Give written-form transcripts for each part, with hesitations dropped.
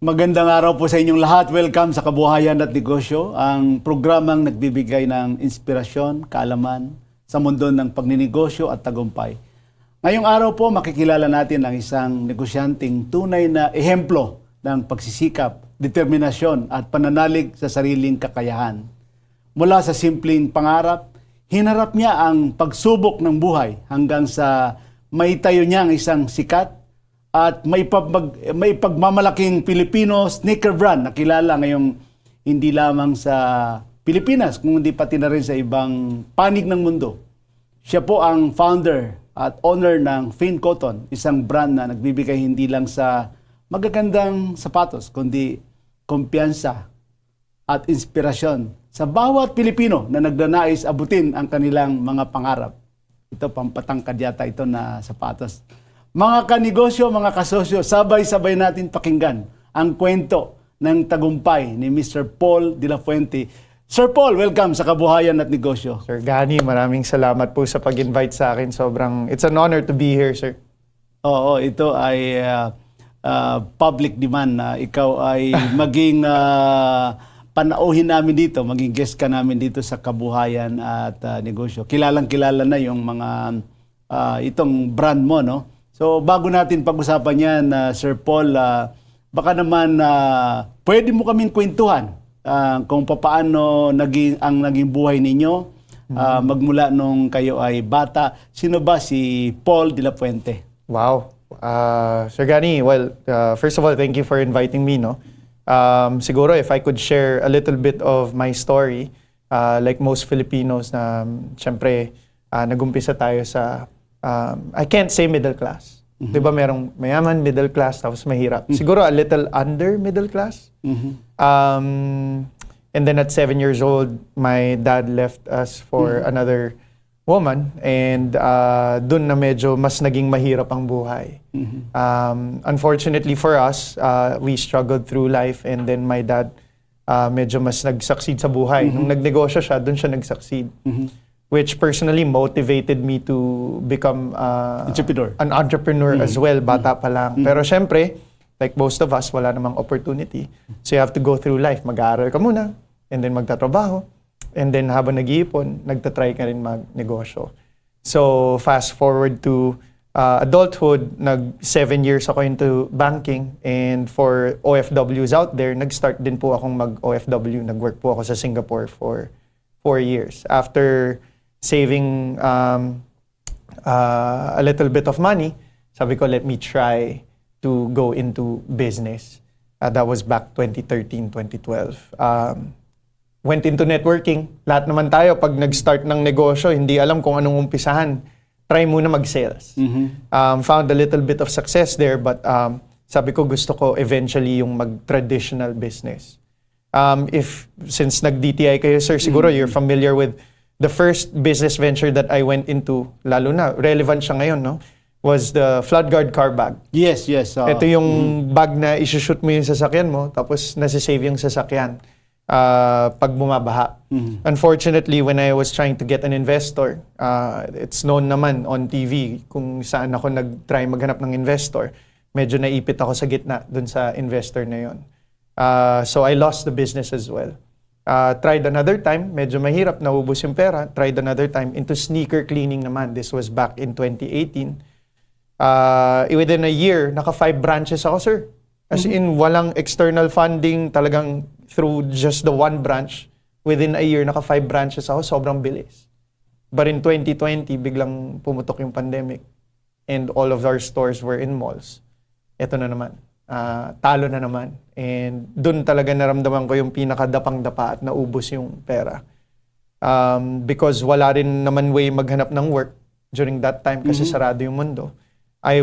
Magandang araw po sa inyong lahat. Welcome sa Kabuhayan at Negosyo, ang programang nagbibigay ng inspirasyon, kaalaman sa mundo ng pagninegosyo at tagumpay. Ngayong araw po makikilala natin ang isang negosyanteng tunay na ehemplo ng pagsisikap, determinasyon at pananalig sa sariling kakayahan. Mula sa simpleng pangarap, hinarap niya ang pagsubok ng buhay hanggang sa maitayo niya ang isang sikat at may pagmamalaking Pilipino sneaker brand na kilala ngayong hindi lamang sa Pilipinas, kundi pati na rin sa ibang panig ng mundo. Siya po ang founder at owner ng Finn Cotton, isang brand na nagbibigay hindi lang sa magagandang sapatos, kundi kumpiyansa at inspirasyon sa bawat Pilipino na nagnanais abutin ang kanilang mga pangarap. Ito, pampatangkad yata ito na sapatos. Mga kanegosyo, mga kasosyo, sabay-sabay natin pakinggan ang kwento ng tagumpay ni Mr. Paul de la Fuente. Sir Paul, welcome sa Kabuhayan at Negosyo. Sir Gani, maraming salamat po sa pag-invite sa akin. It's an honor to be here, sir. Oo, ito ay public demand na ikaw ay maging panauhin namin dito, maging guest ka namin dito sa Kabuhayan at Negosyo. Kilalang-kilala na yung mga itong brand mo, no? So bago natin pag-usapan yan, Sir Paul, baka naman pwede mo kaming kwentuhan kung paano naging buhay ninyo magmula nung kayo ay bata. Sino ba si Paul de la Fuente? Wow. Sir Gani, well, first of all, thank you for inviting me, no? Siguro if I could share a little bit of my story, like most Filipinos na syempre nagumpisa tayo sa I can't say middle class. Mm-hmm. Diba merong mayaman, middle class, tapos mahirap. Mm-hmm. Siguro a little under middle class. Mm-hmm. And then at 7 years old, my dad left us for another woman. And dun na medyo mas naging mahirap ang buhay. Mm-hmm. Unfortunately for us, we struggled through life. And then my dad medyo mas nag-succeed sa buhay. Mm-hmm. Nung nagnegosyo siya, dun siya nag-succeed. Mm-hmm. Which personally motivated me to become an entrepreneur as well, bata pa lang. Pero syempre, like most of us, wala namang opportunity. So you have to go through life. Mag-aaral ka muna, and then magtatrabaho. And then habang nag-iipon, nagtatry ka rin magnegosyo. So fast forward to adulthood, 7 years ako into banking. And for OFWs out there, nag-start din po akong mag-OFW. Nag-work po ako sa Singapore for 4 years. After saving a little bit of money, sabi ko, let me try to go into business. That was back 2013, 2012. Went into networking. Lahat naman tayo, pag nag-start ng negosyo, hindi alam kung anong umpisahan. Try muna mag-sales. Mm-hmm. Found a little bit of success there, but sabi ko, gusto ko eventually yung mag-traditional business. Since nag-DTI kayo, sir, siguro you're familiar with the first business venture that I went into, lalo na, relevant siya ngayon, no? Was the Floodguard car bag. Yes. Ito yung bag na isushoot mo yung sasakyan mo, tapos nasisave yung sasakyan pag bumabaha. Mm-hmm. Unfortunately, when I was trying to get an investor, it's known naman on TV kung saan ako nag-try maghanap ng investor. Medyo naipit ako sa gitna dun sa investor na yon. So I lost the business as well. Tried another time, medyo mahirap, naubos yung pera. Tried another time into sneaker cleaning naman. This was back in 2018. Within a year, naka 5 branches ako, sir. As in, walang external funding, talagang through just the one branch. Within a year, naka 5 branches ako, sobrang bilis. But in 2020, biglang pumutok yung pandemic. And all of our stores were in malls. Ito na naman. Talo na naman. And dun talaga naramdaman ko yung pinakadapang-dapa at naubos yung pera. Because wala rin naman way maghanap ng work during that time kasi sarado yung mundo. I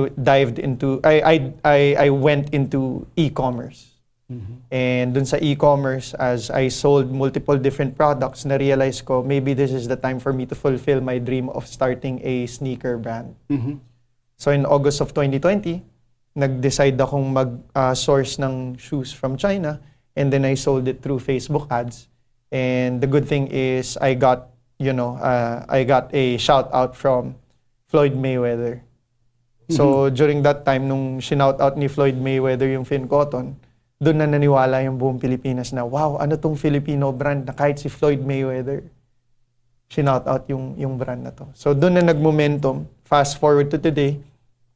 went into e-commerce. Mm-hmm. And dun sa e-commerce, as I sold multiple different products, na-realize ko, maybe this is the time for me to fulfill my dream of starting a sneaker brand. Mm-hmm. So in August of 2020, nag-decide akong mag-source ng shoes from China, and then I sold it through Facebook ads. And the good thing is I got a shout out from Floyd Mayweather. So during that time, nung shinout out ni Floyd Mayweather yung Finn Cotton, doon na naniwala yung buong Pilipinas na, wow, ano tong Filipino brand na kahit si Floyd Mayweather, shinout out yung brand na to. So doon na nag-momentum. Fast forward to today,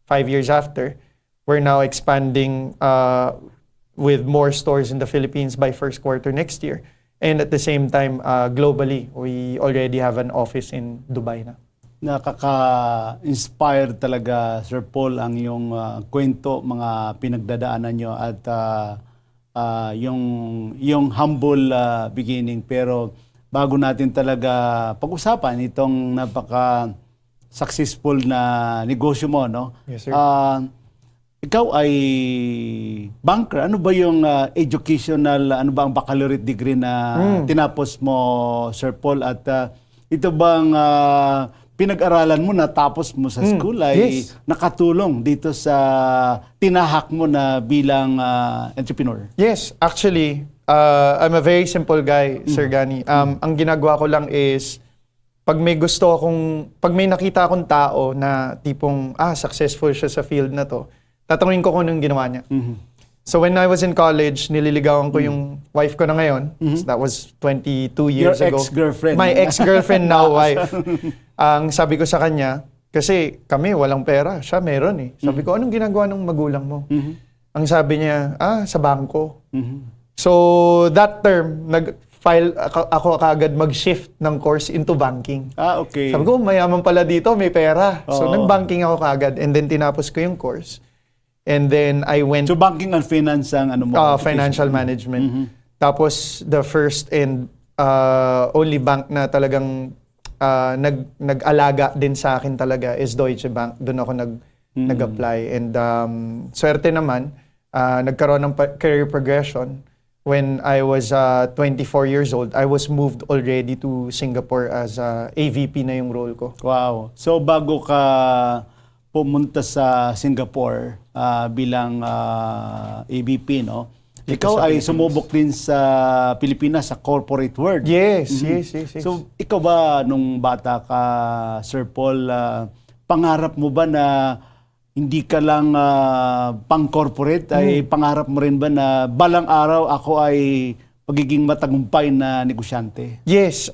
5 years after, we're now expanding with more stores in the Philippines by first quarter next year. And at the same time, globally, we already have an office in Dubai na. Nakaka-inspire talaga, Sir Paul, ang iyong kwento, mga pinagdadaanan nyo at yung humble beginning. Pero bago natin talaga pag-usapan itong napaka-successful na negosyo mo, no? Yes, sir. Ikaw ay banker. Ano ba yung educational, ano ba ang baccalaureate degree na tinapos mo, Sir Paul? At ito bang pinag-aralan mo na tapos mo sa school ay yes. nakatulong dito sa tinahak mo na bilang entrepreneur? Yes, actually, I'm a very simple guy, Sir Gani. Ang ginagawa ko lang is, pag may nakita akong tao na tipong, successful siya sa field na to, tatanungin ko kung anong ginawa niya. So when I was in college, nililigawan ko yung wife ko na ngayon. So that was 22 years Your ago. ex-girlfriend. My ex-girlfriend, now wife. Ang sabi ko sa kanya, kasi kami walang pera, siya meron eh. Sabi ko, anong ginagawa ng magulang mo? Ang sabi niya, sa bangko. So that term, nag-file ako kaagad mag-shift ng course into banking. Okay. Sabi ko, mayaman pala dito, may pera. So Oo. nag-banking ako kaagad and then tinapos ko yung course. And then I went So banking and finance ang ano mo? financial management. Tapos the first and only bank na talagang nag-alaga din sa akin talaga is Deutsche Bank. Doon ako nag-apply. And swerte naman, nagkaroon ng career progression. When I was 24 years old, I was moved already to Singapore as AVP na yung role ko. Wow. So bago ka pumunta sa Singapore bilang AVP, no? Ikaw ay sumubok din sa Pilipinas sa corporate world. Yes. So ikaw ba nung bata ka, Sir Paul, pangarap mo ba na hindi ka lang pang-corporate, ay pangarap mo rin ba na balang araw ako ay pagiging matagumpay na negosyante? Yes,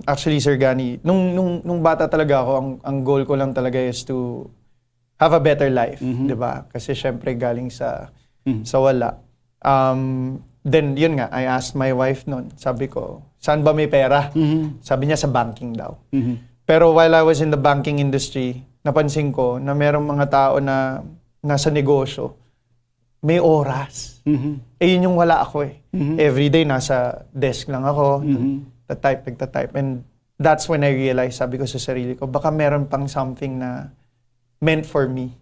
actually Sir Gani, nung bata talaga ako, ang goal ko lang talaga is to have a better life, 'di ba? Kasi syempre galing sa wala. Then yun nga, I asked my wife noon. Sabi ko, saan ba may pera? Sabi niya sa banking daw. Pero while I was in the banking industry, napansin ko na merong mga tao na nasa negosyo, may oras. Yun yung wala ako eh. Everyday nasa desk lang ako, nagtatype. And that's when I realized, sabi ko sa sarili ko, baka meron pang something na meant for me.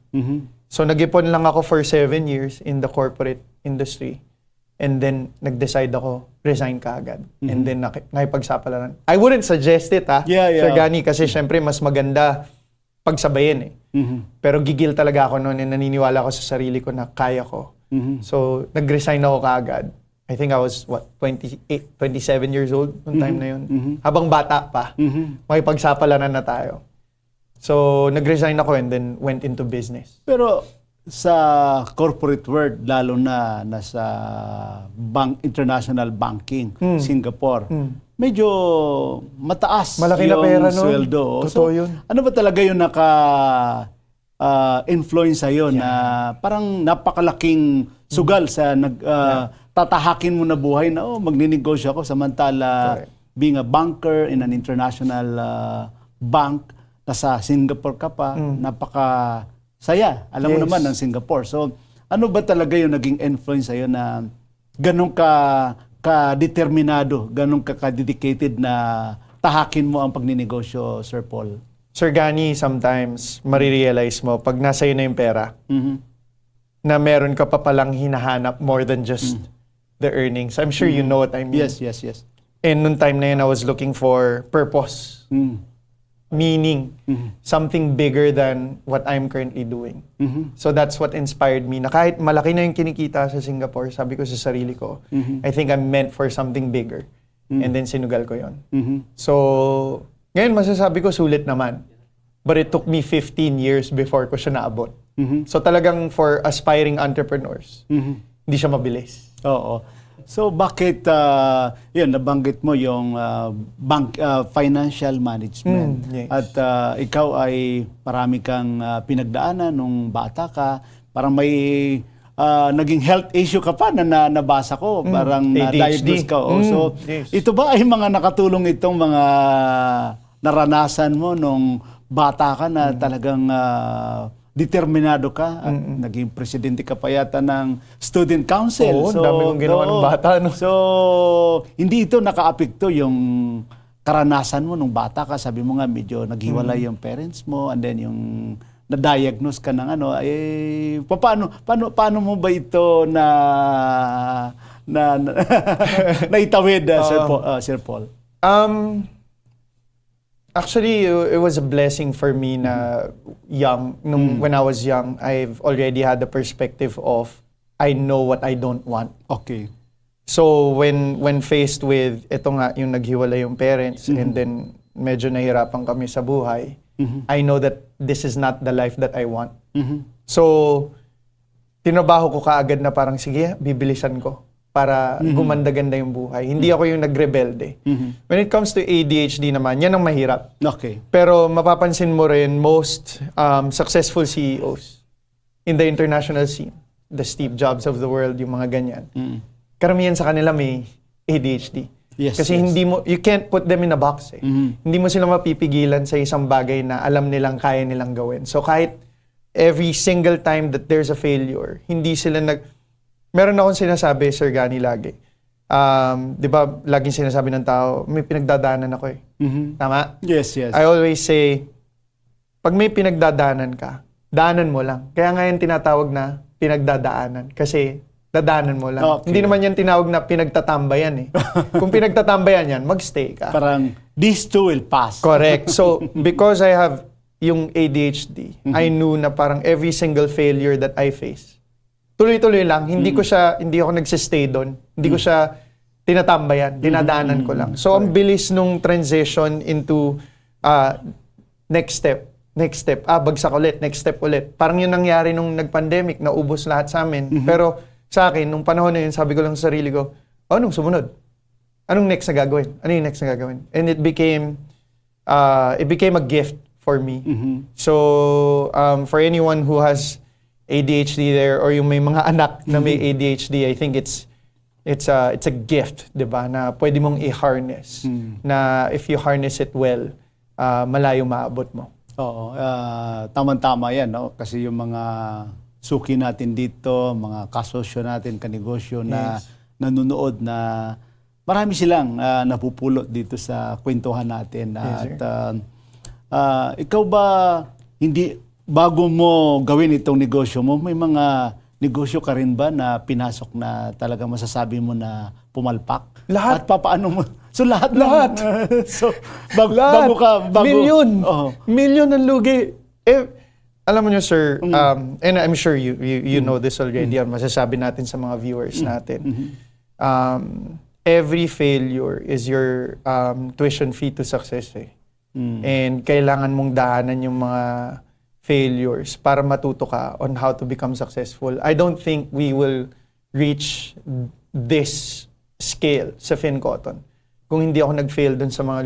So nag-ipon lang ako for 7 years in the corporate industry. And then nag-decide ako, resign ka agad. And then nakipagsapalaran. I wouldn't suggest it Sir Gani, kasi syempre mas maganda pagsabayin eh. Pero gigil talaga ako noon and naniniwala ako sa sarili ko na kaya ko. So nag-resign ako kaagad. I think I was 27 years old noong time na yun. Habang bata pa. Makipagsapalaran na tayo. So nag-resign ako and then went into business. Pero sa corporate world, lalo na nasa international banking, Singapore, medyo mataas Malaki na yung pera nun. sweldo. Totoo yun. Ano ba talaga yung influence sa'yo na parang napakalaking sugal sa tatahakin mo na buhay na magninegosyo ako samantala being a banker in an international bank, nasa Singapore ka pa, napaka-saya. Alam mo naman ng Singapore. So, ano ba talaga yung naging influence sa'yo na ganun ka-determinado, ganun ka-dedicated na tahakin mo ang pagninegosyo, Sir Paul? Sir Gani, sometimes marirealize mo pag nasa iyo na yung pera, na meron ka pa palang hinahanap more than just the earnings. I'm sure you know what I mean. Yes. And nung time na yun, I was looking for purpose. Meaning, something bigger than what I'm currently doing. So that's what inspired me na kahit malaki na yung kinikita sa Singapore, sabi ko sa sarili ko, I think I'm meant for something bigger. And then sinugal ko yon. So, ngayon masasabi ko sulit naman. But it took me 15 years before ko siya naabot. So talagang for aspiring entrepreneurs, hindi siya mabilis. Oo. So bakit yun nabanggit mo yung bank financial management Yes. at ikaw ay marami kang pinagdaanan nung bata ka, parang may naging health issue ka pa na nabasa ko, parang na-diagnose ADHD. ka. So Yes. ito ba ay mga nakatulong itong mga naranasan mo nung bata ka na talagang determinado ka at naging presidente ka pa yata ng student council. Oo, dami kong ginawa ng bata, no? So, hindi ito nakaapekto yung karanasan mo nung bata ka. Sabi mo nga medyo naghiwalay yung parents mo and then yung na-diagnose ka ng paano mo ba ito naitawid, Sir Paul? Actually, it was a blessing for me na when I was young, I've already had the perspective of I know what I don't want. Okay. So when faced with ito nga yung naghiwalay yung parents and then medyo nahirapan kami sa buhay, I know that this is not the life that I want. So tinabaho ko kaagad na parang sige, bibilisan ko para gumanda-ganda yung buhay. Hindi ako yung nagrebelde. When it comes to ADHD naman, yan ang mahirap. Okay. Pero mapapansin mo rin, most successful CEOs in the international scene, the Steve Jobs of the world, yung mga ganyan, karamihan sa kanila may ADHD. Yes, Kasi yes. you can't put them in a box. Hindi mo sila mapipigilan sa isang bagay na alam nilang kaya nilang gawin. So kahit every single time that there's a failure, hindi sila Meron akong sinasabi, Sir Gani, lagi. Di ba, laging sinasabi ng tao, may pinagdadaanan ako eh. Tama? Yes, yes. I always say, pag may pinagdadaanan ka, daanan mo lang. Kaya nga yan tinatawag na pinagdadaanan. Kasi dadaanan mo lang. Okay. Hindi naman yan tinawag na pinagtatambayan eh. Kung pinagtatambayan yan, magstay ka. Parang, these two will pass. Correct. So, because I have yung ADHD, I knew na parang every single failure that I face, tuloy-tuloy lang. Hindi ako nagsistay doon. Hindi ko siya tinatambayan. Dinadaanan ko lang. So, ang bilis nung transition into next step. Bagsak ulit. Next step ulit. Parang yun nangyari nung nag-pandemic. Naubos lahat sa amin. Pero sa akin, nung panahon na yun, sabi ko lang sa sarili ko, anong sumunod? Anong next na gagawin? Ano yung next na gagawin? And it became a gift for me. So, for anyone who has ADHD there or yung may mga anak na may ADHD, I think it's a gift, 'di ba? Na pwede mong i-harness. Na if you harness it well, malayo maabot mo. Oo, tama-tama 'yan, no? Kasi yung mga suki natin dito, mga kasosyo natin, kanegosyo na nanonood na marami silang napupulot dito sa kwentuhan natin. Yes, At ikaw ba bago mo gawin itong negosyo mo, may mga negosyo ka rin ba na pinasok na talaga masasabi mo na pumalpak? Lahat. At paano mo? So lahat. So Lahat. bago Million. Oo. Million ang lugi. Alam mo nyo, sir, and I'm sure you know this already, masasabi natin sa mga viewers natin. Every failure is your tuition fee to success eh. And kailangan mong daanan yung mga failures para matuto ka on how to become successful. I don't think we will reach this scale sa FinCotton kung hindi ako nag-fail doon sa mga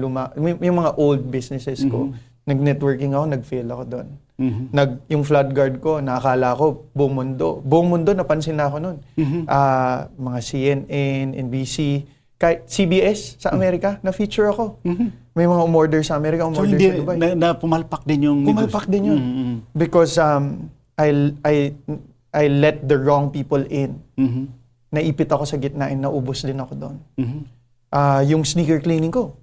yung mga old businesses ko. Nag-networking ako, nag-fail ako doon. Yung flood guard ko, nakakala ko buong mundo. Buong mundo, napansin na ako noon. Mga CNN, NBC, kahit CBS sa Amerika, na-feature ako. May mga umorder sa Amerika, So umorder hindi sa Dubai. na pumalpak din yung negosyo? Pumalpak din yun. Because I let the wrong people in. Naipit ako sa gitna and naubos din ako doon. Yung sneaker cleaning ko,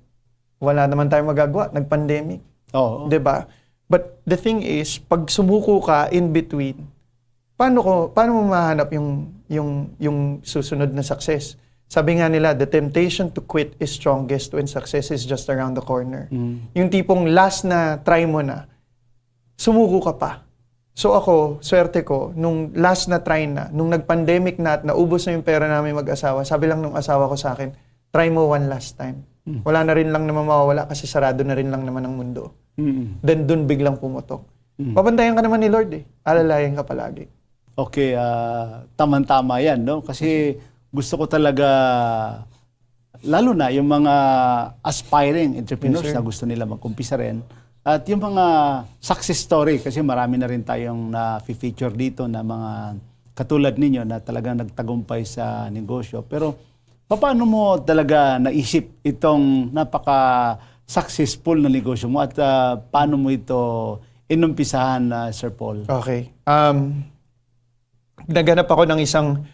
wala naman tayong magagawa. Nag-pandemic. Oo. Diba? But the thing is, pag sumuko ka in between, paano mo mahanap yung susunod na success? Sabi nga nila, the temptation to quit is strongest when success is just around the corner. Yung tipong last na try mo na, sumuko ka pa. So ako, swerte ko, nung last na try na, nung nag-pandemic na at naubos na yung pera namin mag-asawa, sabi lang nung asawa ko sa akin, try mo one last time. Wala na rin lang naman mawawala kasi sarado na rin lang naman ang mundo. Then dun biglang pumutok. Pabantayan ka naman ni Lord eh. Alalayan ka palagi. Okay, tama-tama yan, no? Kasi gusto ko talaga, lalo na yung mga aspiring entrepreneurs Yes, sir. na gusto nila mag-umpisa rin. At yung mga success story, kasi marami na rin tayong na-feature dito na mga katulad ninyo na talagang nagtagumpay sa negosyo. Pero paano mo talaga naisip itong napaka-successful na negosyo mo at paano mo ito inumpisahan, Sir Paul? Okay. Naghanap ako ng isang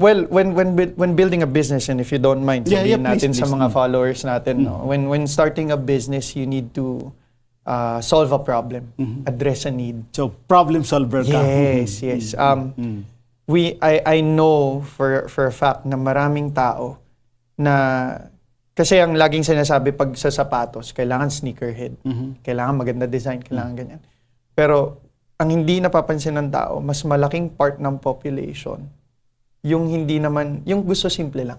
when building a business, and if you don't mind, Yeah, sabihin please, natin sa please. mga followers natin, no? When starting a business, you need to solve a problem, address a need. So, problem solver ka. Yes, yes. I know for a fact na maraming tao na kasi ang laging sinasabi pag sa sapatos, kailangan sneakerhead, kailangan maganda design, kailangan ganyan. Pero ang hindi napapansin ng tao, mas malaking part ng population, yung hindi naman, yung gusto simple lang.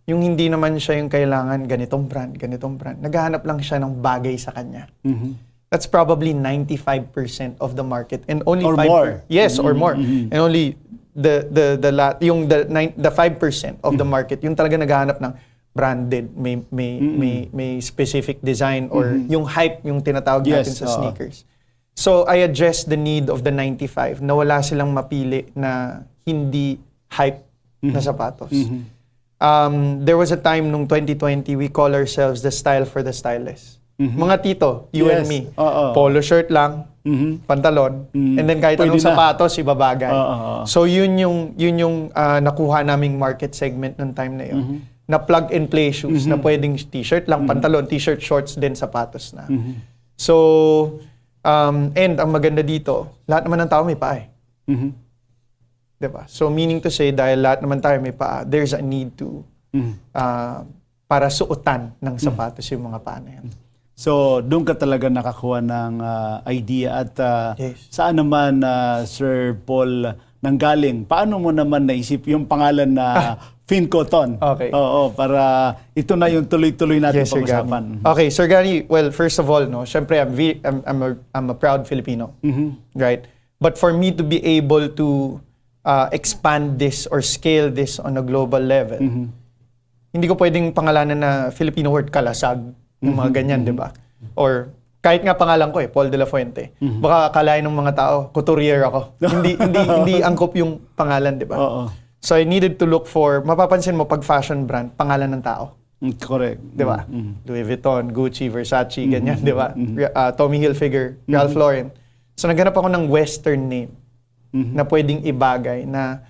Yung hindi naman siya yung kailangan ganitong brand. Naghahanap lang siya ng bagay sa kanya. That's probably 95% of the market, and only Or 5%. more. Yes, or more. And only the 5% of the market yung talaga naghahanap ng branded, may specific design, or yung hype yung tinatawag natin Yes, sa sneakers. So I address the need of the 95 na wala silang mapili na hindi hype na sapatos. There was a time nung 2020, we call ourselves the style for the stylists. Mga tito, you and Yes. me, Oo. polo shirt lang, pantalon, and then kahit Pwede anong na. sapatos, ibabagay. Oo. So yun yung nakuha naming market segment nung time na yun. Na plug and play shoes, na pwedeng t-shirt lang, pantalon, t-shirt, shorts, then sapatos na. So, and ang maganda dito, lahat naman ng tao may paa eh. Diba? So meaning to say, dahil lahat naman tayo may paa, there's a need to para suotan ng sapatos yung mga paa na yan. So, doon ka talaga nakakuha ng idea at Yes. saan naman, Sir Paul, nanggaling? Paano mo naman naisip yung pangalan na Fincoton? Okay. Oo, para ito na yung tuloy-tuloy natin Yes, Sir pag-usapan. Gani. Okay, Sir Gani, well, first of all, no, syempre, I'm a proud Filipino, right? But for me to be able to expand this or scale this on a global level, hindi ko pwedeng pangalanan na Filipino word kalasag, yung mga ganyan, di ba? Or kahit nga pangalan ko Paul de la Fuente. Baka akalain ng mga tao, couturier ako. hindi angkop yung pangalan, di ba? Oo. So I needed to look for, mapapansin mo pag fashion brand, pangalan ng tao. Correct. Di ba? Louis Vuitton, Gucci, Versace, ganyan, di ba? Tommy Hilfiger, Ralph Lauren. So naghanap ako ng Western name na pwedeng ibagay na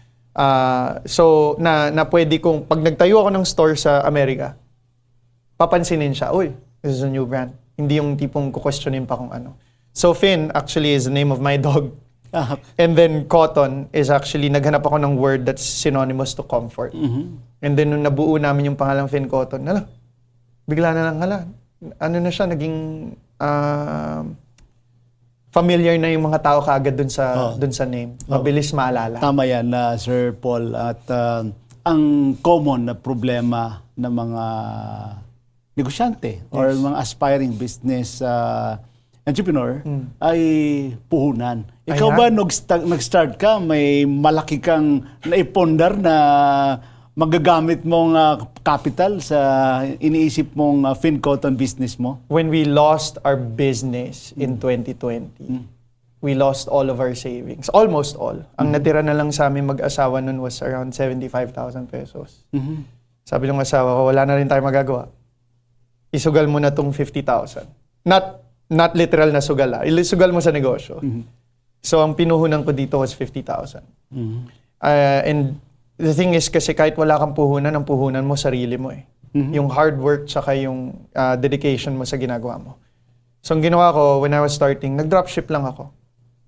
na pwede kong, pag nagtayo ako ng store sa Amerika, papansinin siya, uy, this is a new brand. Hindi yung tipong kukwestiyonin pa kung ano. So Finn actually is the name of my dog. And then Cotton is actually, naghanap ako ng word that's synonymous to comfort. And then nung nabuo namin yung pangalang Finn Cotton, bigla na lang, ano na siya, naging familiar na yung mga tao kaagad dun sa name. Mabilis maalala. Tama yan, Sir Paul. At ang common na problema ng mga negosyante or mga aspiring business entrepreneur ay puhunan. Ikaw ba nag-start ka, may malaki kang naipondar na magagamit mong capital sa iniisip mong Fincoton business mo? When we lost our business in 2020, we lost all of our savings. Almost all. Ang natira na lang sa amin mag-asawa nun was around 75,000 pesos. Sabi ng asawa ko, wala na rin tayo magagawa. Isugal mo na tong 50,000. Not literal na sugal. Isugal mo sa negosyo. So ang pinuhunan ko dito was 50,000. And the thing is kasi kahit wala kang puhunan, ang puhunan mo sarili mo eh. Yung hard work tsaka yung dedication mo sa ginagawa mo. So ang ginawa ko when I was starting, nag-dropship lang ako.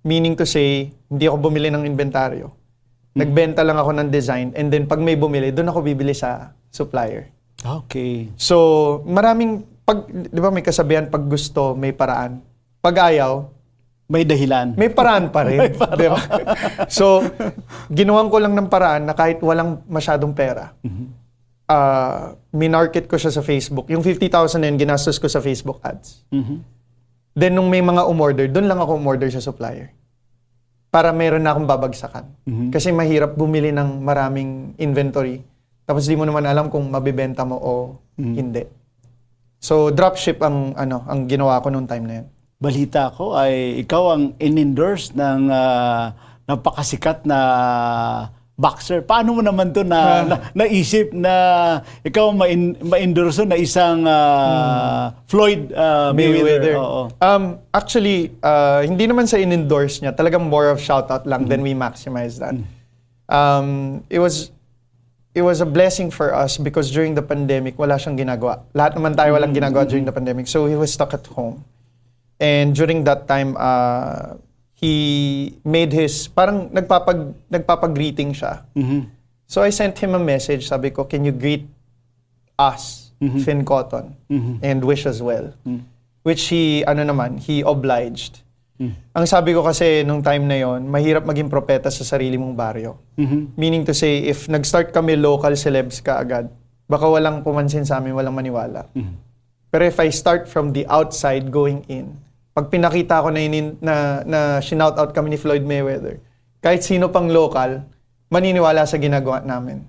Meaning to say, hindi ako bumili ng inventaryo. Nagbenta lang ako ng design, and then pag may bumili, doon ako bibili sa supplier. Okay. So, di ba may kasabihan, pag gusto, may paraan. Pag ayaw, May dahilan. may paraan pa rin. Di ba? So, ginawan ko lang ng paraan na kahit walang masyadong pera, minarket ko siya sa Facebook. Yung 50,000 na yun, ginastos ko sa Facebook ads. Then, nung may mga umorder, doon lang ako umorder sa supplier. para meron na akong babagsakan. Kasi mahirap bumili ng maraming inventory. Tapos di mo naman alam kung mabibenta mo o hindi. So dropship ang ginawa ko noong time na yun. Balita ko ay ikaw ang in-endorse ng napakasikat na boxer. Paano mo naman to naisip na ikaw ma-endorse na isang Floyd Mayweather? Oo. Actually, hindi naman sa in-endorse niya. Talagang more of shoutout lang. Then we maximize that. It was a blessing for us because during the pandemic, wala siyang ginagawa. Lahat naman tayo walang ginagawa during the pandemic. So he was stuck at home. And during that time, he made his, parang nagpapag-greeting siya. So I sent him a message. Sabi ko, can you greet us, Finn Cotton, and wish us well? Which he obliged. Ang sabi ko kasi nung time na yon, mahirap maging propeta sa sarili mong baryo. Meaning to say, if nag-start kami local celebs ka agad, baka walang pumansin sa amin, walang maniwala. Pero if I start from the outside going in, pag pinakita ko na shinout out kami ni Floyd Mayweather, kahit sino pang local, maniniwala sa ginagawa namin.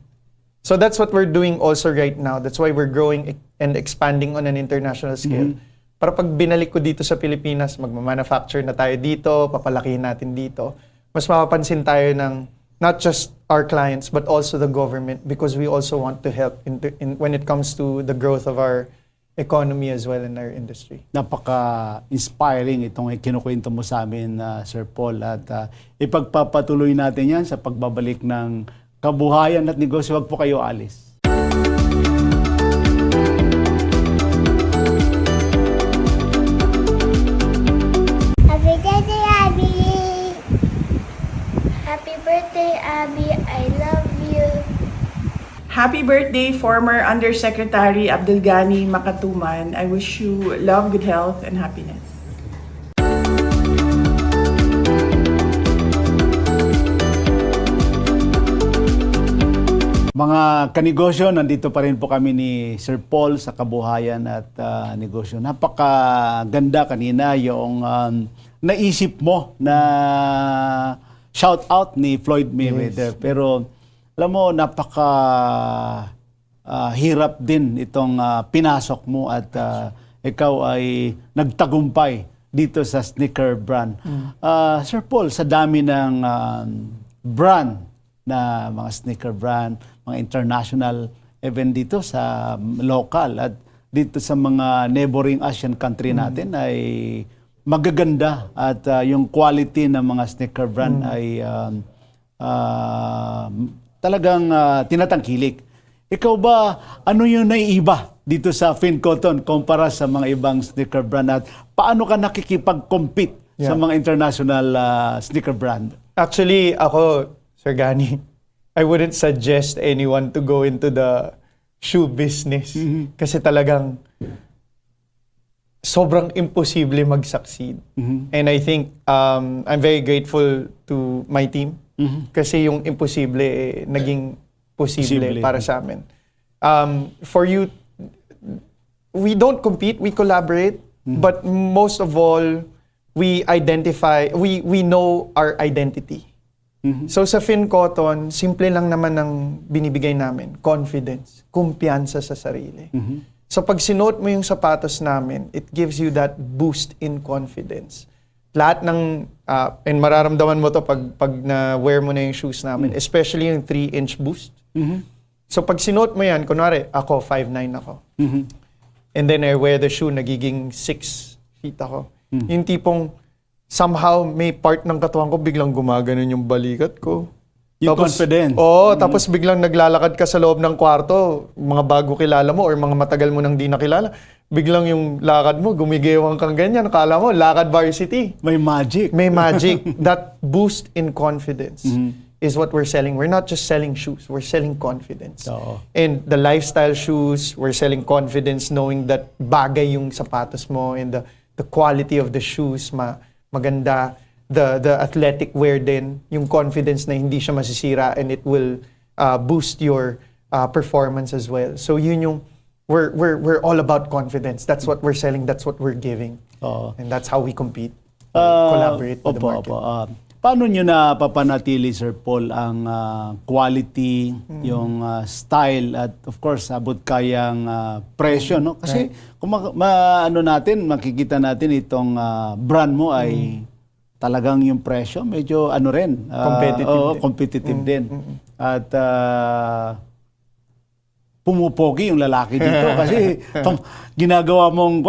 So that's what we're doing also right now. That's why we're growing and expanding on an international scale. Para pag binalik ko dito sa Pilipinas, magmamanufacture na tayo dito, papalakihin natin dito, mas mapapansin tayo ng not just our clients, but also the government because we also want to help when it comes to the growth of our economy as well in our industry. Napaka-inspiring itong kinukwento mo sa amin, Sir Paul. At ipagpapatuloy natin yan sa pagbabalik ng kabuhayan at negosyo. Huwag po kayo alis. Happy birthday, Abby! Happy birthday, Abby! I love you! Happy birthday, former Undersecretary Abdelghani Makatuman. I wish you love, good health, and happiness. Mga kanegosyo, nandito pa rin po kami ni Sir Paul sa Kabuhayan at Negosyo. Napakaganda kanina yung naisip mo na shout out ni Floyd Mayweather. Yes. Pero alam mo, hirap din itong pinasok mo at ikaw ay nagtagumpay dito sa sneaker brand. Sir Paul, sa dami ng brand na mga sneaker brand, mga international event dito sa local at dito sa mga neighboring Asian country natin ay magaganda at yung quality ng mga sneaker brand ay talagang tinatangkilik. Ikaw ba, ano yung naiiba dito sa Finn Cotton kumpara sa mga ibang sneaker brand at paano ka nakikipag-compete sa mga international sneaker brand? Actually, ako, Sir Gani, I wouldn't suggest anyone to go into the shoe business kasi talagang sobrang imposible mag-succeed. And I think I'm very grateful to my team kasi yung imposible naging posible para sa amin. For you, we don't compete, we collaborate, but most of all, we know our identity. So sa Finn Cotton, simple lang naman ang binibigay namin, confidence, kumpiyansa sa sarili. So pag sinuot mo yung sapatos namin, it gives you that boost in confidence. Lahat ng, and mararamdaman mo to pag na-wear mo na yung shoes namin, especially yung 3-inch boost. So pag sinuot mo yan, kunwari, ako, 5'9" ako. And then I wear the shoe, nagiging 6 feet ako. Yung tipong, somehow may part ng katawan ko biglang gumaganon yung balikat ko. Yung confidence. Tapos biglang naglalakad ka sa loob ng kwarto, mga bago kilala mo or mga matagal mo nang di nakilala, biglang yung lakad mo, gumigewang kang ganyan, kala mo, lakad varsity. May magic. May magic. That boost in confidence is what we're selling. We're not just selling shoes, we're selling confidence. Oo. And the lifestyle shoes, we're selling confidence knowing that bagay yung sapatos mo and the quality of the shoes, maganda, the athletic wear din, yung confidence na hindi siya masisira and it will boost your performance as well. So yun yung we're all about confidence. That's what we're selling, that's what we're giving. And that's how we compete. Collaborate with the market. Paano nyo na papanatili, Sir Paul, ang quality, yung style, at of course, abot kayang presyo, no? Kasi kung makikita natin itong brand mo ay talagang yung presyo, medyo ano rin. Competitive din. At pumupogi yung lalaki dito kasi ginagawa mong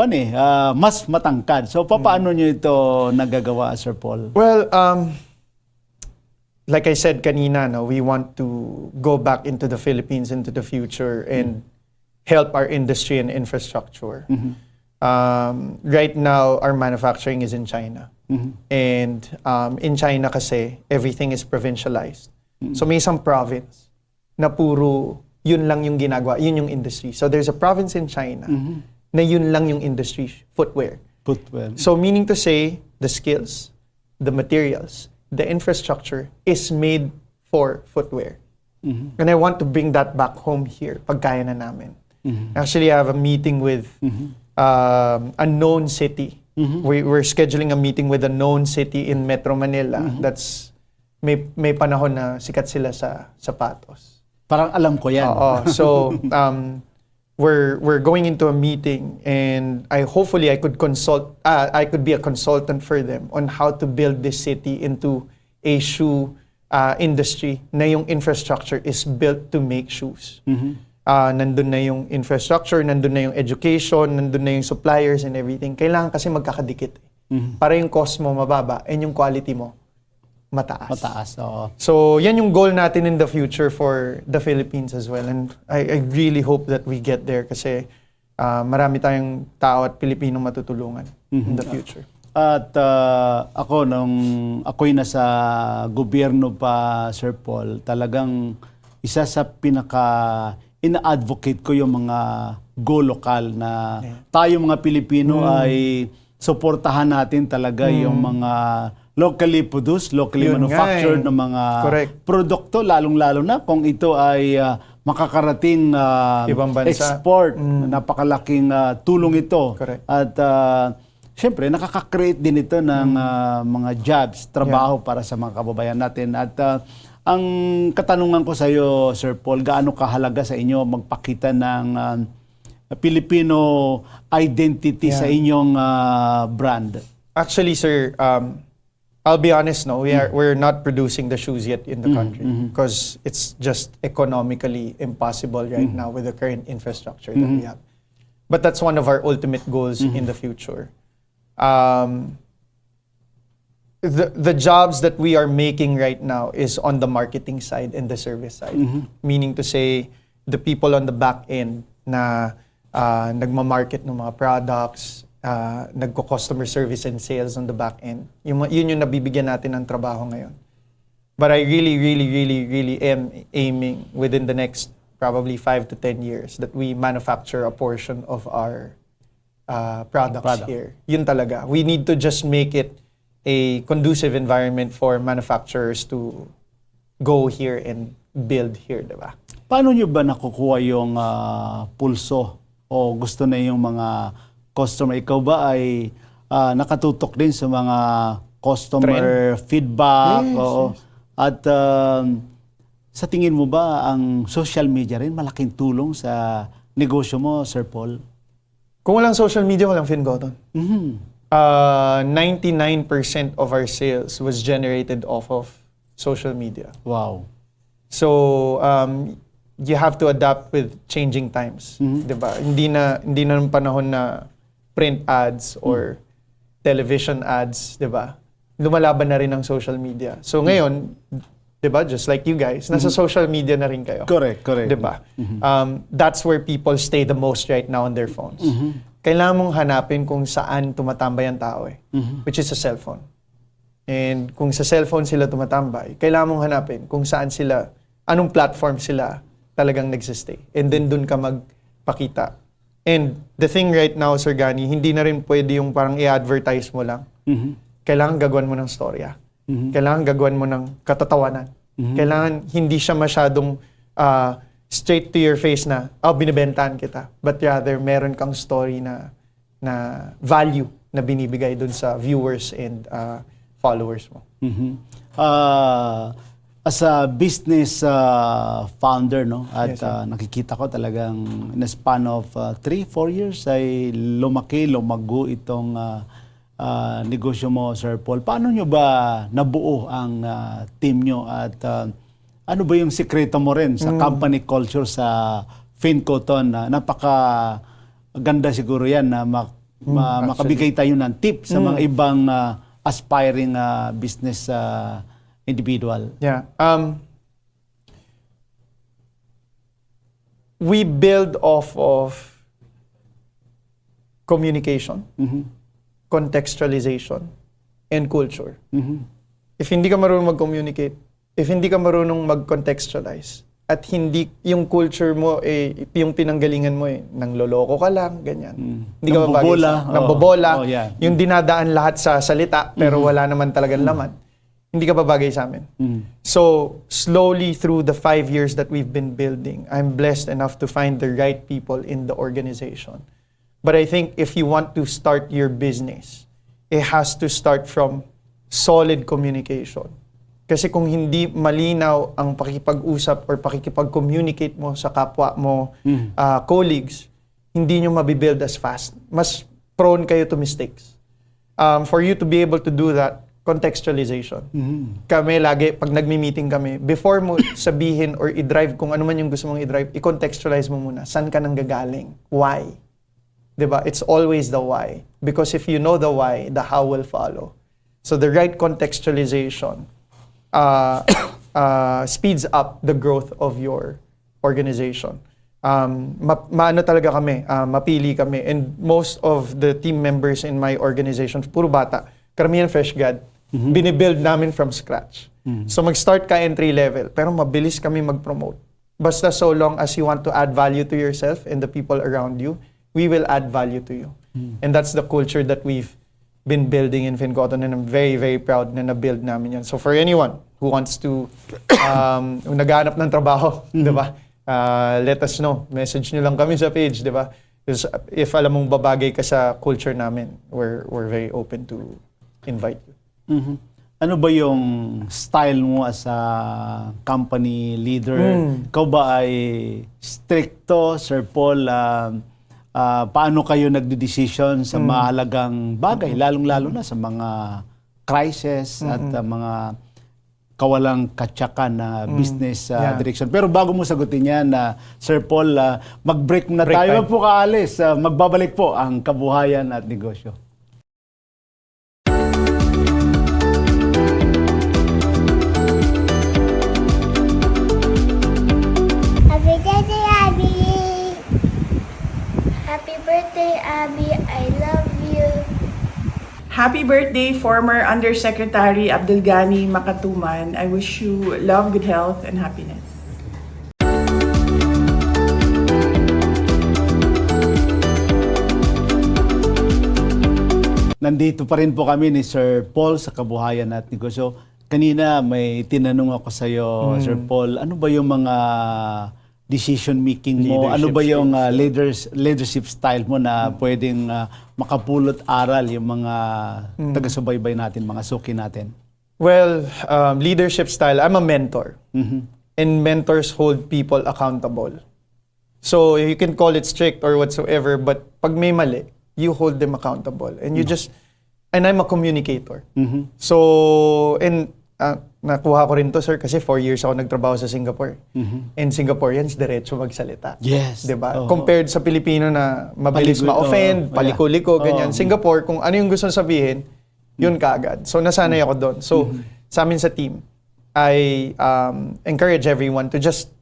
mas matangkad. So paano nyo ito nagagawa, Sir Paul? Well, like I said kanina, no, we want to go back into the Philippines into the future and help our industry and infrastructure. Right now, our manufacturing is in China. And in China kasi, everything is provincialized. So may isang province na puro yun lang yung ginagawa, yun yung industry. So there's a province in China na yun lang yung industry, footwear. So meaning to say, the skills, the materials, the infrastructure is made for footwear. And I want to bring that back home here, pag kaya na namin. Actually, I have a meeting with a known city. We're scheduling a meeting with a known city in Metro Manila. That's may panahon na sikat sila sa sapatos. Parang alam ko yan. So we're going into a meeting, and I could be a consultant for them on how to build this city into a shoe industry na yung infrastructure is built to make shoes. Nandun na yung infrastructure, nandun na yung education, nandun na yung suppliers and everything. Kailangan kasi magkakadikit. Para yung cost mo mababa and yung quality mo mataas. Oo. So, yan yung goal natin in the future for the Philippines as well. And I really hope that we get there kasi marami tayong tao at Pilipinong matutulungan in the future. At ako, nung ako'y nasa gobyerno pa, Sir Paul, talagang isa sa ina-advocate ko yung mga go lokal na tayo mga Pilipino ay suportahan natin talaga yung mga locally produced, locally manufactured na mga produkto, lalong-lalo na kung ito ay makakarating ibang bansa. Export. Napakalaking tulong ito. At siyempre, nakaka-create din ito ng mga jobs, trabaho para sa mga kababayan natin. At ang katanungan ko sa iyo, Sir Paul, gaano kahalaga sa inyo magpakita ng Filipino identity sa inyong brand? Actually, sir, I'll be honest, no, we're not producing the shoes yet in the country because it's just economically impossible right now with the current infrastructure that we have. But that's one of our ultimate goals in the future. The jobs that we are making right now is on the marketing side and the service side. Meaning to say, the people on the back end na nagmamarket ng mga products, nagko-customer service and sales on the back end. Yun yung nabibigyan natin ng trabaho ngayon. But I really am aiming within the next probably 5 to 10 years that we manufacture a portion of our products here. Yun talaga. We need to just make it a conducive environment for manufacturers to go here and build here, diba? Paano nyo ba nakukuha yung pulso o gusto na yung mga customer? Ikaw ba ay nakatutok din sa mga customer feedback? Yes. At sa tingin mo ba ang social media rin malaking tulong sa negosyo mo, Sir Paul? Kung walang social media, walang Fingoton. 99% of our sales was generated off of social media. Wow. So, you have to adapt with changing times, 'di ba? Hindi na ng panahon na print ads or television ads, 'di ba? Lumalaban na rin ang social media. So ngayon, 'di ba, just like you guys, nasa social media na rin kayo. Correct. 'Di ba? That's where people stay the most right now on their phones. Kailangan mong hanapin kung saan tumatambay ang tao which is sa cellphone. And kung sa cellphone sila tumatambay, kailangan mong hanapin kung saan sila, anong platform sila talagang nagsistay. And then dun ka magpakita. And the thing right now, Sir Gani, hindi na rin pwede yung parang i-advertise mo lang. Kailangan gagawan mo ng storya. Kailangan gagawan mo ng katatawanan. Kailangan hindi siya masyadong straight to your face na, binibentahan kita. But rather, meron kang story na value na binibigay dun sa viewers and followers mo. As a business founder, no, at Yes, sir. nakikita ko talagang in a span of 3-4 years ay lumago itong negosyo mo, Sir Paul. Paano nyo ba nabuo ang team nyo at ano ba yung sikreto mo rin sa company culture sa Fincoton? Napaka ganda siguro yan na makabigay tayo ng tip sa mga ibang aspiring business individual. Yeah. We build off of communication, contextualization, and culture. If hindi ka marunong mag-communicate, if hindi ka marunong mag-contextualize, at hindi yung culture mo, yung pinanggalingan mo, nang loloko ka lang, ganyan. Hindi ka babagay Nambobola. nang bobola, Oh, yeah. yung dinadaan lahat sa salita, pero wala naman talagang laman. Hindi ka babagay sa amin. So, slowly through the 5 years that we've been building, I'm blessed enough to find the right people in the organization. But I think if you want to start your business, it has to start from solid communication. Kasi kung hindi malinaw ang pakikipag-usap or pakikipag-communicate mo sa kapwa mo, colleagues, hindi nyo mabibuild as fast. Mas prone kayo to mistakes. For you to be able to do that, contextualization. Kami lagi, pag nagmi-meeting kami, before mo sabihin or i-drive kung ano man yung gusto mong i-drive, i-contextualize mo muna. Saan ka nang gagaling? Why? Diba? It's always the why. Because if you know the why, the how will follow. So the right contextualization speeds up the growth of your organization. Maano talaga kami, mapili kami. And most of the team members in my organization, puro bata. Karamihan fresh grad. Binibuild namin from scratch. So mag-start ka entry level, pero mabilis kami mag-promote. Basta so long as you want to add value to yourself and the people around you, we will add value to you. And that's the culture that we've been building in Fincoton, and I'm very, very proud na na-build namin yan. So for anyone who wants to, naghahanap ng trabaho, di ba? Let us know. Message nyo lang kami sa page, di ba? If alam mong babagay ka sa culture namin, we're very open to invite you. Ano ba yung style mo as a company leader? Ikaw ba ay stricto, Sir Paul? Paano kayo nagde-decision sa mahalagang bagay, lalong-lalo na sa mga crisis at mga kawalang katsakan na business direction. Pero bago mo sagutin yan, Sir Paul, mag-break muna Break tayo. time. Huwag po kaalis. Magbabalik po ang kabuhayan at negosyo. Happy birthday, Abby! Happy birthday, Abby. I love you. Happy birthday, former Undersecretary Abdulgani Makatuman. I wish you love, good health, and happiness. Nandito pa rin po kami ni Sir Paul sa Kabuhayan at Negosyo. Kanina may tinanong ako sa iyo, Sir Paul, ano ba yung mga decision making mo? Ano ba yung leadership style mo na pwedeng makapulot aral yung mga taga-subaybay natin, mga suki natin? Well, leadership style, I'm a mentor. And mentors hold people accountable. So you can call it strict or whatsoever, but pag may mali, you hold them accountable. And you just, and I'm a communicator. So, and nakuha ko rin to, sir, kasi 4 years ako nagtrabaho sa Singapore. And Singaporeans, diretso magsalita. Yes. Diba? Oo. Compared sa Pilipino na mabilis Paliko- ma-offend, oo. paliko-liko, ganyan. Oo. Singapore, kung ano yung gusto sabihin, yun kaagad. So, nasanay ako doon. So, sa amin sa team, I encourage everyone to just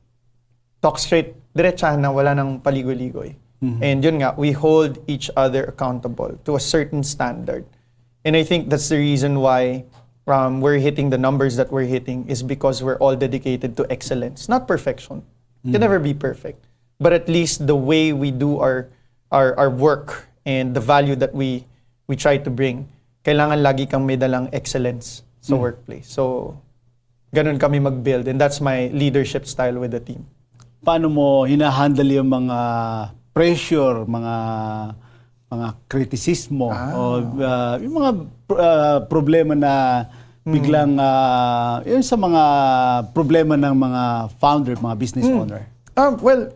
talk straight, diretsahan na wala nang paligoy-ligoy. And yun nga, we hold each other accountable to a certain standard. And I think that's the reason why we're hitting the numbers that we're hitting is because we're all dedicated to excellence. Not perfection. It can never be perfect. But at least the way we do our work and the value that we try to bring, kailangan lagi kang may dalang excellence sa workplace. So, ganun kami mag-build. And that's my leadership style with the team. Paano mo hinahandle yung mga pressure, mga kritisismo o yung mga problema na biglang yun sa mga problema ng mga founder, mga business owner? Well,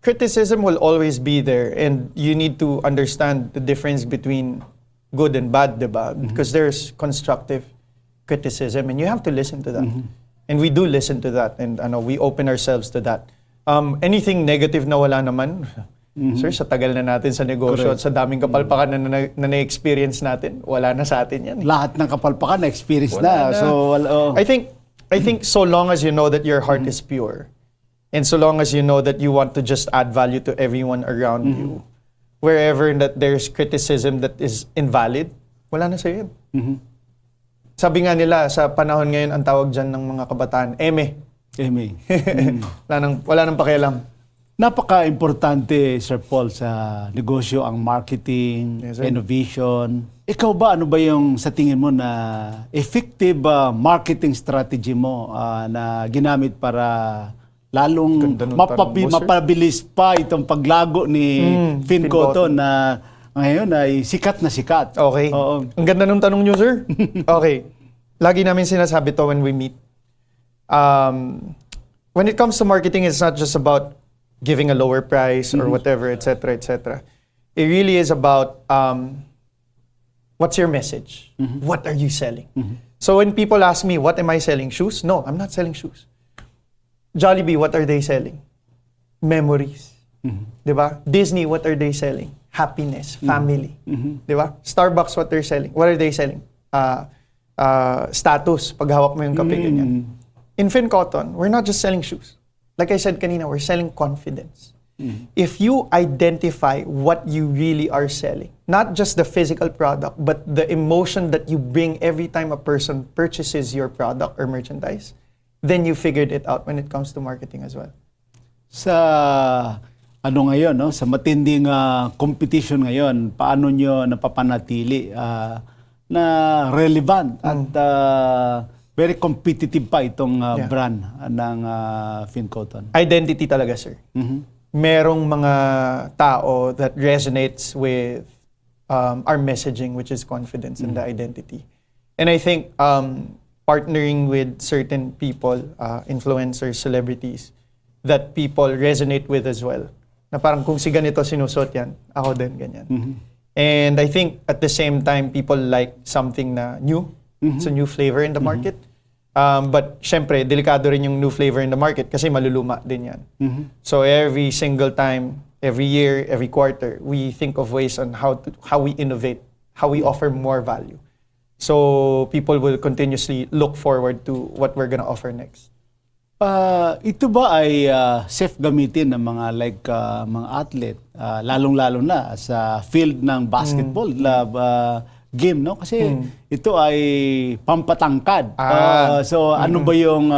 criticism will always be there, and you need to understand the difference between good and bad, diba? Because there's constructive criticism, and you have to listen to that. And we do listen to that, and we open ourselves to that. Anything negative na wala naman, sir, sa tagal na natin sa negosyo at sa daming kapalpakan na na-experience natin, wala na sa atin yan. Lahat ng kapalpakan na experience Wala na. na. So, I think so long as you know that your heart is pure, and so long as you know that you want to just add value to everyone around you, wherever that there's criticism that is invalid, wala na sa'yo yan. Sabi nga nila, sa panahon ngayon, ang tawag dyan ng mga kabataan, eme. Amy. Wala nang pakialam. Napaka-importante, Sir Paul, sa negosyo ang marketing, Yes, sir. innovation. Ikaw ba, ano ba yung sa tingin mo na effective marketing strategy mo na ginamit para lalong Ganda nung tanong mo, sir. mapabilis pa itong paglago ni Finn Cotton na ngayon ay sikat na sikat? Okay. Oo. Ang ganda ng tanong nyo, sir. Okay. Lagi namin sinasabi to when we meet. When it comes to marketing, it's not just about giving a lower price or whatever, etc., etc. It really is about what's your message? What are you selling? So when people ask me, what am I selling? Shoes? No, I'm not selling shoes. Jollibee, what are they selling? Memories. Diba? Disney, what are they selling? Happiness, family. Diba? Starbucks, what they're selling? What are they selling? Status, pag hawak mo yung kape, ganyan. In Finn Cotton, we're not just selling shoes. Like I said kanina, we're selling confidence. If you identify what you really are selling, not just the physical product, but the emotion that you bring every time a person purchases your product or merchandise, then you figured it out when it comes to marketing as well. Sa ngayon, no, sa matinding competition ngayon, paano nyo napapanatili na relevant at very competitive pa itong brand ng Finn Cotton? Identity talaga, sir. Merong mga tao that resonates with our messaging, which is confidence and the identity. And I think partnering with certain people, influencers, celebrities, that people resonate with as well. Na parang kung si ganito sinusot yan, ako din ganyan. And I think at the same time, people like something na new. It's a new flavor in the market. But syempre, delikado rin yung new flavor in the market kasi maluluma din yan. So every single time, every year, every quarter, we think of ways on how we innovate, how we offer more value. So people will continuously look forward to what we're gonna offer next. Ito ba ay safe gamitin ng mga mga athlete, lalong-lalo na sa field ng basketball game, no? Kasi ito ay pampatangkad. So ano ba yung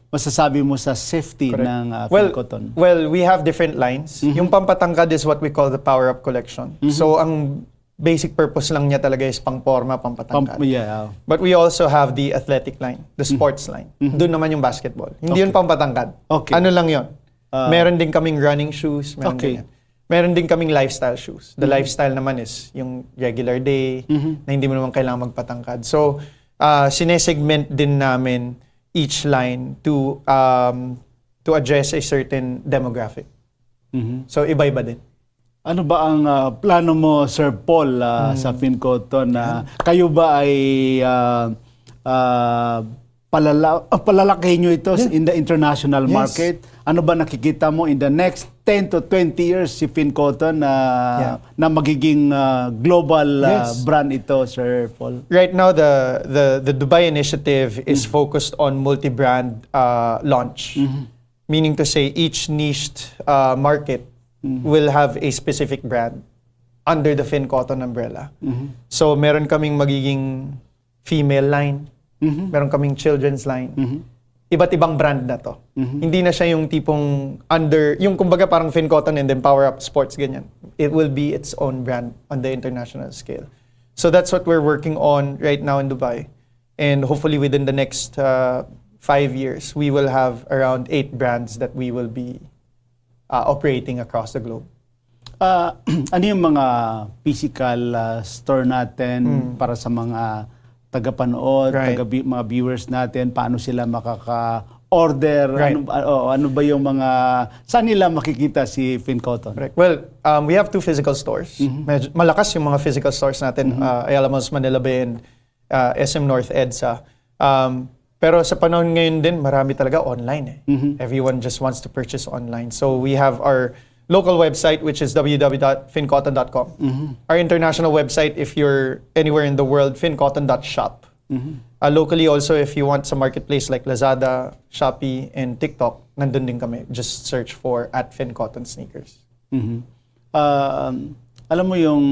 masasabi mo sa safety ng Finn Cotton? Well, we have different lines. Yung pampatangkad is what we call the Power Up Collection. So ang basic purpose lang niya talaga is pangporma, pampatangkad. But we also have the athletic line, the sports line. Doon naman yung basketball. Hindi yun pampatangkad. Okay. Ano lang yun? Meron din kaming running shoes, meron ganyan. Meron din kaming lifestyle shoes. The lifestyle naman is yung regular day, na hindi mo naman kailangan magpatangkad. So, sinesegment din namin each line to address a certain demographic. So, iba-iba din. Ano ba ang plano mo, Sir Paul, sa Finn Cotton? Kayo ba ay palalakihin nyo ito in the international market? Ano ba nakikita mo in the next 10 to 20 years si Finn Cotton na magiging global brand ito, Sir Paul? Right now, the Dubai initiative is focused on multi-brand launch. Meaning to say, each niched market will have a specific brand under the Finn Cotton umbrella. So, meron kaming magiging female line, meron kaming children's line. Iba't ibang brand na to. Hindi na siya yung tipong yung kumbaga parang Finn Cotton and then Power Up Sports, ganyan. It will be its own brand on the international scale. So, that's what we're working on right now in Dubai. And hopefully within the next 5 years, we will have around 8 brands that we will be operating across the globe. Ano yung mga physical store natin para sa mga tagapanood, Right. mga viewers natin, paano sila makaka-order, Right. ano ba yung mga, saan nila makikita si FinCotton? Correct. Well, we have 2 physical stores. Medyo malakas yung mga physical stores natin, Ayala Malls, Manila Bay, and SM North EDSA. Pero sa panahon ngayon din, marami talaga online. Everyone just wants to purchase online. So we have our local website, which is www.fincotton.com. Our international website, if you're anywhere in the world, fincotton.shop. Locally also, if you want some marketplace like Lazada, Shopee, and TikTok, nandun din kami. Just search for @FinCotton Sneakers. Alam mo yung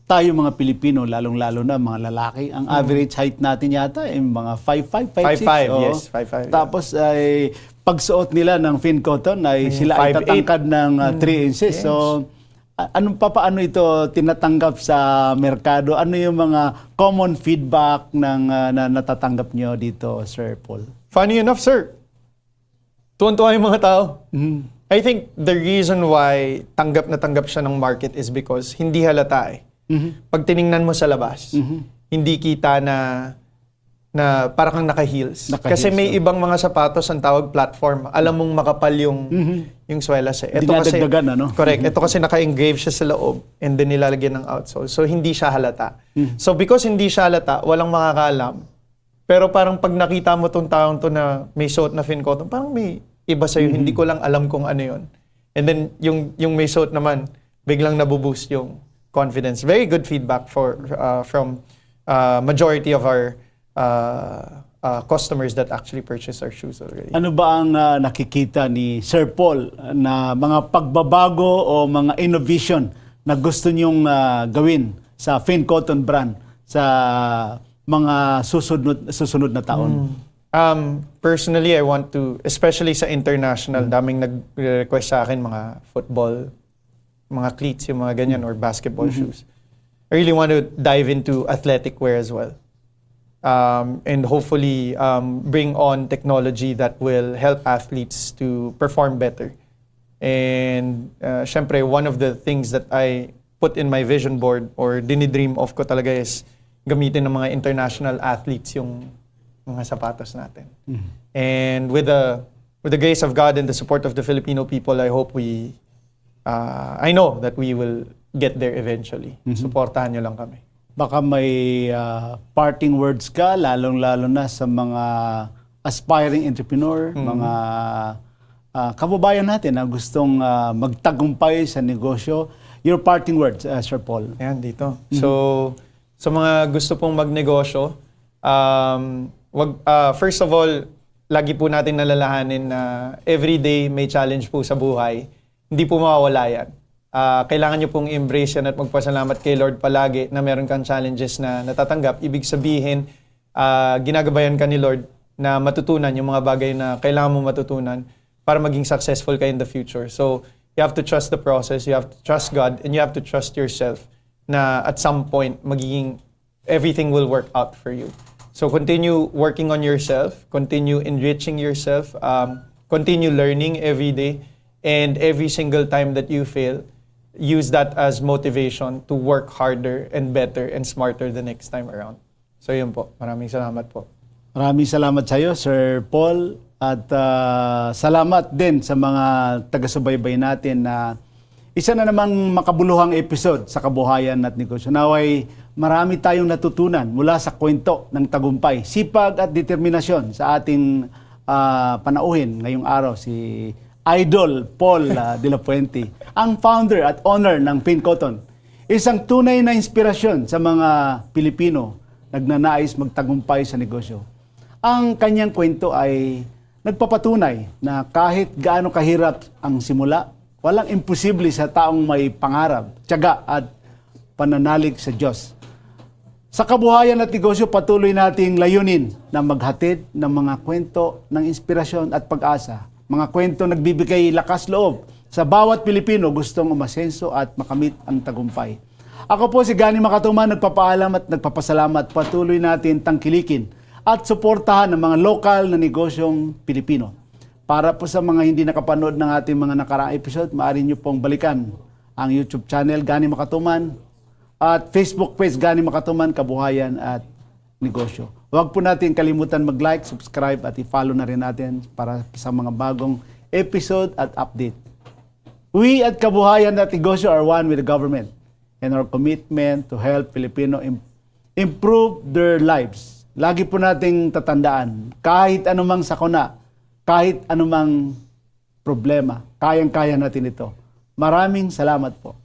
tayo mga Pilipino, lalong-lalo na mga lalaki, ang average height natin yata ay mga 5'5", 5'6". 5'5", oo. yes, 5'5", yeah. Tapos ay pagsuot nila ng FinCotton ay sila ay 5'8". tatangkad ng 3 inches. yes. So paano ito tinatanggap sa merkado? Ano yung mga common feedback na natatanggap nyo dito, Sir Paul? Funny enough, sir. Tuwan-tuwa yung mga tao. I think the reason why tanggap na tanggap siya ng market is because hindi halata eh. Pag tiningnan mo sa labas, hindi kita na parang kang naka-heels. Kasi may ibang mga sapatos ang tawag platform. Alam mong makapal yung swelas eh. Ito kasi, Dinadagdagan, ano? correct. Ito kasi naka-engrave siya sa loob and then nilalagyan ng outsole. So hindi siya halata. So because hindi siya halata, walang makakaalam. Pero parang pag nakita mo tong taong to na may suot na FinCotton, parang may iba sa'yo, hindi ko lang alam kung ano yun. And then yung may suot naman, biglang nabuboost yung confidence. Very good feedback from majority of our customers that actually purchase our shoes already. Ano ba ang nakikita ni Sir Paul na mga pagbabago o mga innovation na gusto niyong gawin sa FinCotton brand sa mga susunod na taon? Personally, I want to, especially sa international, daming nag-request sa akin mga football, mga cleats, yung mga ganyan, or basketball shoes. I really want to dive into athletic wear as well. And hopefully bring on technology that will help athletes to perform better. And syempre, one of the things that I put in my vision board or dinidream of ko talaga is gamitin ng mga international athletes yung mga sapatos natin. And with the grace of God and the support of the Filipino people, I hope I know that we will get there eventually. Suportahan nyo lang kami. Baka may parting words ka, lalong-lalo na sa mga aspiring entrepreneur, mga kababayan natin na gustong magtagumpay sa negosyo. Your parting words, Sir Paul. Ayan, dito. So, sa mga gusto pong magnegosyo, first of all, lagi po natin nalalahanin na everyday may challenge po sa buhay. Hindi po mawawala yan. Kailangan nyo pong embrace yan at magpasalamat kay Lord palagi na meron kang challenges na natatanggap. Ibig sabihin, ginagabayan ka ni Lord na matutunan yung mga bagay na kailangan mo matutunan para maging successful ka in the future. So, you have to trust the process, you have to trust God, and you have to trust yourself na at some point, everything will work out for you. So, continue working on yourself, continue enriching yourself, continue learning every day, and every single time that you fail, use that as motivation to work harder and better and smarter the next time around. So yun po. Maraming salamat po. Maraming salamat sa iyo, Sir Paul. At salamat din sa mga taga-subaybay natin na isa na namang makabuluhang episode sa Kabuhayan at Negosyo. Naway marami tayong natutunan mula sa kwento ng tagumpay, sipag at determinasyon sa ating panauhin ngayong araw. Si Idol Paul de la Puente, ang founder at owner ng FinCotton. Isang tunay na inspirasyon sa mga Pilipino nagnanais magtagumpay sa negosyo. Ang kanyang kwento ay nagpapatunay na kahit gaano kahirap ang simula, walang imposible sa taong may pangarap, tiyaga at pananalig sa Diyos. Sa Kabuhayan at Negosyo, patuloy nating layunin na maghatid ng mga kwento ng inspirasyon at pag-asa. Mga kwento nagbibigay lakas loob sa bawat Pilipino gustong umasenso at makamit ang tagumpay. Ako po si Gani Makatuman, nagpapaalam at nagpapasalamat. Patuloy natin tangkilikin at suportahan ng mga lokal na negosyong Pilipino. Para po sa mga hindi nakapanood ng ating mga nakaraang episode, maaari nyo pong balikan ang YouTube channel Gani Makatuman at Facebook page Gani Makatuman, Kabuhayan at negosyo. Huwag po natin kalimutan mag-like, subscribe at i-follow na rin natin para sa mga bagong episode at update. We at Kabuhayan at Negosyo are one with the government and our commitment to help Filipino improve their lives. Lagi po nating tatandaan, kahit anumang sakuna, kahit anumang problema, kayang-kaya natin ito. Maraming salamat po.